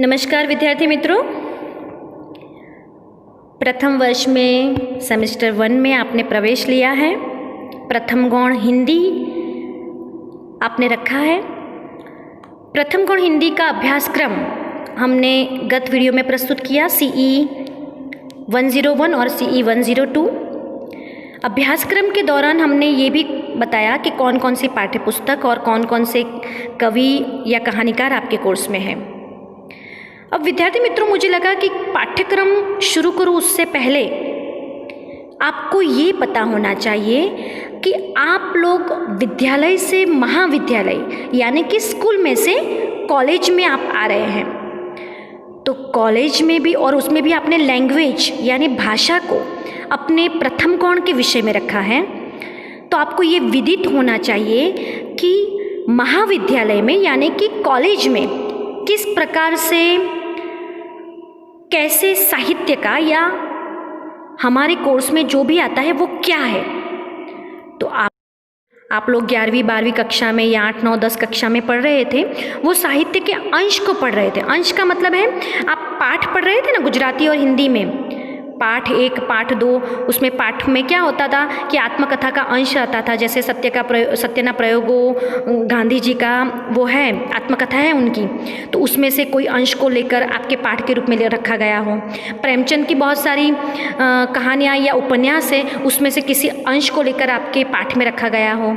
नमस्कार विद्यार्थी मित्रों, प्रथम वर्ष में सेमेस्टर 1 में आपने प्रवेश लिया है। प्रथम गौण हिंदी आपने रखा है। प्रथम गौण हिंदी का अभ्यासक्रम हमने गत वीडियो में प्रस्तुत किया, CE 101 और CE 102। अभ्यासक्रम के दौरान हमने ये भी बताया कि कौन कौन सी पाठ्यपुस्तक और कौन कौन से कवि या कहानीकार आपके कोर्स में हैं। अब विद्यार्थी मित्रों, मुझे लगा कि पाठ्यक्रम शुरू करूं उससे पहले आपको ये पता होना चाहिए कि आप लोग विद्यालय से महाविद्यालय यानी कि स्कूल में से कॉलेज में आप आ रहे हैं, तो कॉलेज में भी और उसमें भी आपने लैंग्वेज यानी भाषा को अपने प्रथम गौण के विषय में रखा है। तो आपको ये विदित होना चाहिए कि महाविद्यालय में यानी कि कॉलेज में किस प्रकार से कैसे साहित्य का या हमारे कोर्स में जो भी आता है वो क्या है। तो आप लोग 11वीं 12वीं कक्षा में या 8 9 10 कक्षा में पढ़ रहे थे, वो साहित्य के अंश को पढ़ रहे थे। अंश का मतलब है आप पाठ पढ़ रहे थे ना, गुजराती और हिंदी में पाठ 1 पाठ 2, उसमें पाठ में क्या होता था कि आत्मकथा का अंश आता था। जैसे सत्यना प्रयोगो गांधी जी का वो है, आत्मकथा है उनकी, तो उसमें से कोई अंश को लेकर आपके पाठ के रूप में ले रखा गया हो। प्रेमचंद की बहुत सारी कहानियाँ या उपन्यास है, उसमें से किसी अंश को लेकर आपके पाठ में रखा गया हो।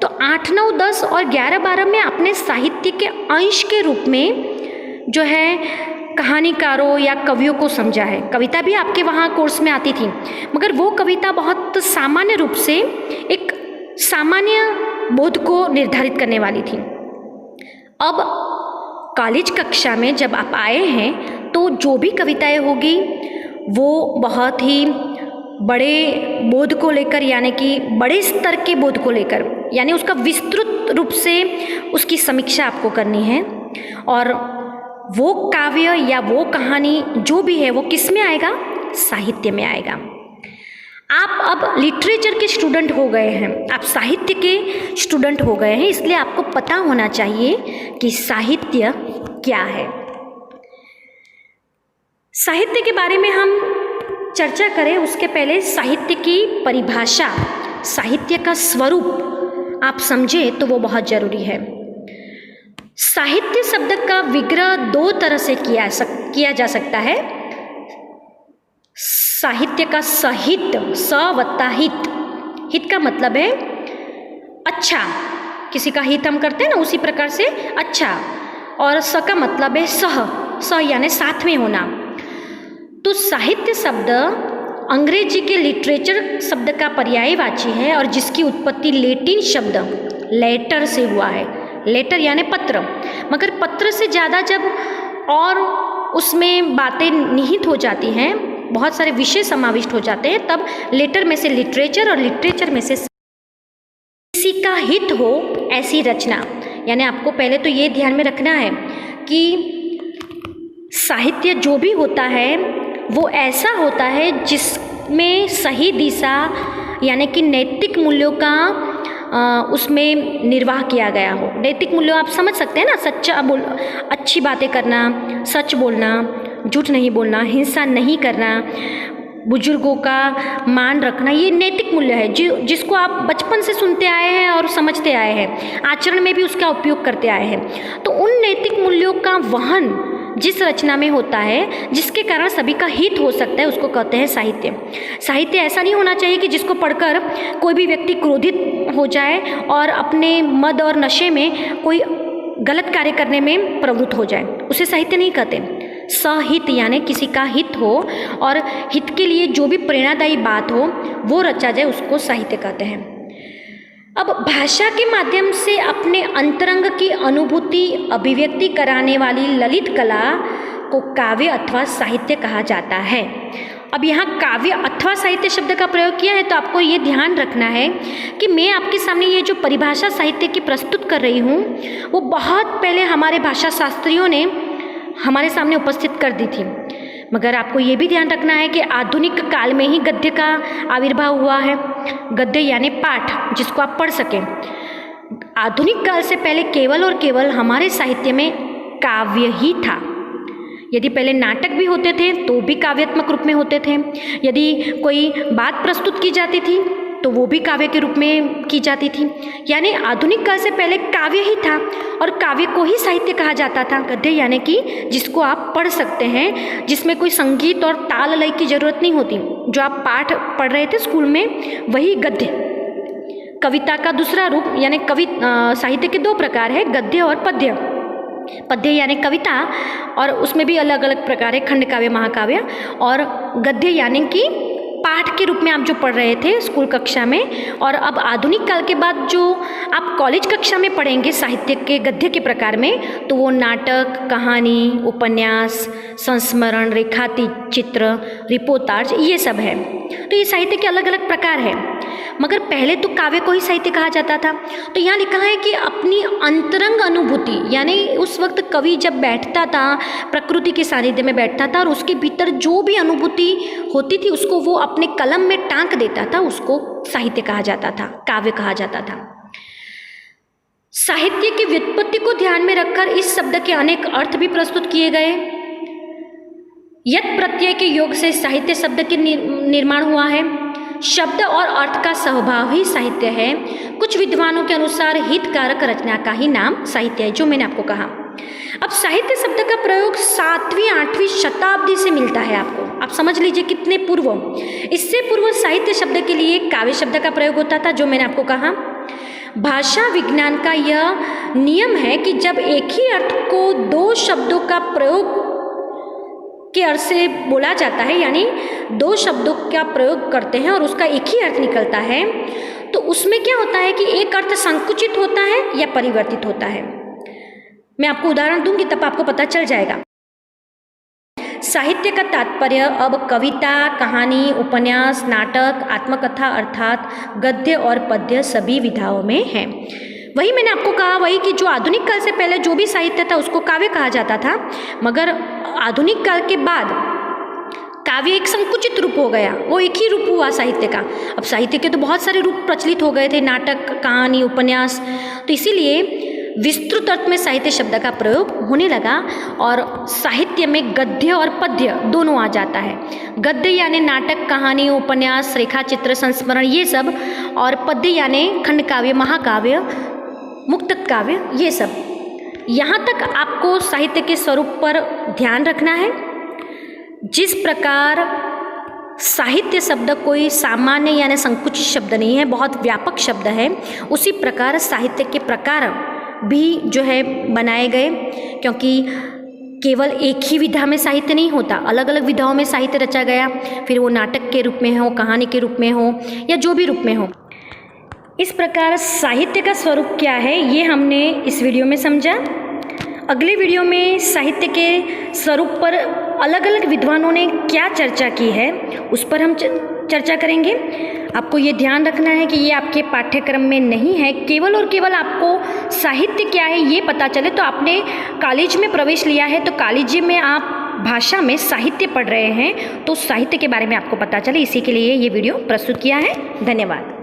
तो 8 9 10 और 11 12 में आपने साहित्य के अंश के रूप में जो है कहानीकारों या कवियों को समझा है। कविता भी आपके वहाँ कोर्स में आती थी, मगर वो कविता बहुत सामान्य रूप से एक सामान्य बोध को निर्धारित करने वाली थी। अब कॉलेज कक्षा में जब आप आए हैं तो जो भी कविताएं होगी वो बहुत ही बड़े बोध को लेकर यानी कि बड़े स्तर के बोध को लेकर यानी उसका विस्तृत रूप से उसकी समीक्षा आपको करनी है। और वो काव्य या वो कहानी जो भी है वो किस में आएगा? साहित्य में आएगा। आप अब लिटरेचर के स्टूडेंट हो गए हैं, आप साहित्य के स्टूडेंट हो गए हैं, इसलिए आपको पता होना चाहिए कि साहित्य क्या है। साहित्य के बारे में हम चर्चा करें उसके पहले साहित्य की परिभाषा, साहित्य का स्वरूप आप समझे तो वो बहुत जरूरी है। साहित्य शब्द का विग्रह 2 तरह से किया जा सकता है। साहित्य का सहित, स वत्ता हित, हित का मतलब है अच्छा, किसी का हित हम करते हैं ना, उसी प्रकार से अच्छा। और स का मतलब है सह, स यानी साथ में होना। तो साहित्य शब्द अंग्रेजी के लिटरेचर शब्द का पर्यायवाची है और जिसकी उत्पत्ति लैटिन शब्द लेटर से हुआ है। लेटर यानी पत्र, मगर पत्र से ज़्यादा जब और उसमें बातें निहित हो जाती हैं, बहुत सारे विषय समाविष्ट हो जाते हैं, तब लेटर में से लिटरेचर और लिटरेचर में से किसी का हित हो ऐसी रचना। यानी आपको पहले तो ये ध्यान में रखना है कि साहित्य जो भी होता है वो ऐसा होता है जिसमें सही दिशा यानी कि नैतिक मूल्यों का उसमें निर्वाह किया गया हो। नैतिक मूल्यों आप समझ सकते हैं ना, सच्चा अच्छी बातें करना, सच बोलना, झूठ नहीं बोलना, हिंसा नहीं करना, बुजुर्गों का मान रखना, ये नैतिक मूल्य है जिसको आप बचपन से सुनते आए हैं और समझते आए हैं, आचरण में भी उसका उपयोग करते आए हैं। तो उन नैतिक मूल्यों का वहन जिस रचना में होता है, जिसके कारण सभी का हित हो सकता है, उसको कहते हैं साहित्य। साहित्य ऐसा नहीं होना चाहिए कि जिसको पढ़कर कोई भी व्यक्ति क्रोधित हो जाए और अपने मद और नशे में कोई गलत कार्य करने में प्रवृत्त हो जाए, उसे साहित्य नहीं कहते। सहित यानी किसी का हित हो और हित के लिए जो भी प्रेरणादायी बात हो वो रचा जाए, उसको साहित्य कहते हैं। अब भाषा के माध्यम से अपने अंतरंग की अनुभूति अभिव्यक्ति कराने वाली ललित कला को काव्य अथवा साहित्य कहा जाता है। अब यहाँ काव्य अथवा साहित्य शब्द का प्रयोग किया है, तो आपको ये ध्यान रखना है कि मैं आपके सामने ये जो परिभाषा साहित्य की प्रस्तुत कर रही हूँ वो बहुत पहले हमारे भाषा शास्त्रियों ने हमारे सामने उपस्थित कर दी थी। मगर आपको ये भी ध्यान रखना है कि आधुनिक काल में ही गद्य का आविर्भाव हुआ है। गद्य यानी पाठ जिसको आप पढ़ सकें। आधुनिक काल से पहले केवल और केवल हमारे साहित्य में काव्य ही था। यदि पहले नाटक भी होते थे तो भी काव्यात्मक रूप में होते थे। यदि कोई बात प्रस्तुत की जाती थी तो वो भी काव्य के रूप में की जाती थी। यानी आधुनिक काल से पहले काव्य ही था और काव्य को ही साहित्य कहा जाता था। गद्य यानी कि जिसको आप पढ़ सकते हैं, जिसमें कोई संगीत और ताल लय की जरूरत नहीं होती। जो आप पाठ पढ़ रहे थे स्कूल में वही गद्य। कविता का दूसरा रूप यानी साहित्य के दो प्रकार है, गद्य और पद्य। पद्य यानी कविता और उसमें भी अलग अलग प्रकार है, खंड काव्य, महाकाव्य। और गद्य यानी कि पाठ के रूप में आप जो पढ़ रहे थे स्कूल कक्षा में। और अब आधुनिक काल के बाद जो आप कॉलेज कक्षा में पढ़ेंगे साहित्य के गद्य के प्रकार में, तो वो नाटक, कहानी, उपन्यास, संस्मरण, रेखाती चित्र, रिपोर्टाज, ये सब है। तो ये साहित्य के अलग अलग प्रकार है। मगर पहले तो काव्य को ही साहित्य कहा जाता था। तो यहाँ लिखा है कि अपनी अंतरंग अनुभूति, यानी उस वक्त कवि जब बैठता था प्रकृति के सानिध्य में बैठता था और उसके भीतर जो भी अनुभूति होती थी उसको वो अपने कलम में टांक देता था, उसको साहित्य कहा जाता था, काव्य कहा जाता था। साहित्य की व्युत्पत्ति को ध्यान में रखकर इस शब्द के अनेक अर्थ भी प्रस्तुत किए गए। यत् प्रत्यय के योग से साहित्य शब्द के निर्माण हुआ है। शब्द और अर्थ का स्वभाव ही साहित्य है। कुछ विद्वानों के अनुसार हितकारक रचना का ही नाम साहित्य है, जो मैंने आपको कहा। अब साहित्य शब्द का प्रयोग 7वीं 8वीं शताब्दी से मिलता है आपको। आप समझ लीजिए कितने पूर्व। इससे पूर्व साहित्य शब्द के लिए काव्य शब्द का प्रयोग होता था, जो मैंने आपको कहा। भाषा विज्ञान का यह नियम है कि जब एक ही अर्थ को दो शब्दों का प्रयोग के अर्थ से बोला जाता है, यानी दो शब्दों का प्रयोग करते हैं और उसका एक ही अर्थ निकलता है, तो उसमें क्या होता है कि एक अर्थ संकुचित होता है या परिवर्तित होता है। मैं आपको उदाहरण दूंगी तब आपको पता चल जाएगा। साहित्य का तात्पर्य अब कविता, कहानी, उपन्यास, नाटक, आत्मकथा अर्थात गद्य और पद्य सभी विधाओं में है। वही मैंने आपको कहा, वही कि जो आधुनिक काल से पहले जो भी साहित्य था उसको काव्य कहा जाता था, मगर आधुनिक काल के बाद काव्य एक संकुचित रूप हो गया, वो एक ही रूप हुआ साहित्य का। अब साहित्य के तो बहुत सारे रूप प्रचलित हो गए थे, नाटक, कहानी, उपन्यास, तो इसीलिए विस्तृत अर्थ में साहित्य शब्द का प्रयोग होने लगा और साहित्य में गद्य और पद्य दोनों आ जाता है। गद्य यानी नाटक, कहानी, उपन्यास, रेखाचित्र, संस्मरण, ये सब, और पद्य यानी खंड काव्य, महाकाव्य, मुक्त काव्य, ये सब। यहाँ तक आपको साहित्य के स्वरूप पर ध्यान रखना है। जिस प्रकार साहित्य शब्द कोई सामान्य यानी संकुचित शब्द नहीं है, बहुत व्यापक शब्द है, उसी प्रकार साहित्य के प्रकार भी जो है बनाए गए, क्योंकि केवल एक ही विधा में साहित्य नहीं होता, अलग अलग विधाओं में साहित्य रचा गया, फिर वो नाटक के रूप में हो, कहानी के रूप में हो, या जो भी रूप में हो। इस प्रकार साहित्य का स्वरूप क्या है ये हमने इस वीडियो में समझा। अगले वीडियो में साहित्य के स्वरूप पर अलग अलग विद्वानों ने क्या चर्चा की है उस पर हम चर्चा करेंगे। आपको ये ध्यान रखना है कि ये आपके पाठ्यक्रम में नहीं है, केवल और केवल आपको साहित्य क्या है ये पता चले। तो आपने कॉलेज में प्रवेश लिया है, तो कॉलेज में आप भाषा में साहित्य पढ़ रहे हैं, तो साहित्य के बारे में आपको पता चले, इसी के लिए ये वीडियो प्रस्तुत किया है। धन्यवाद।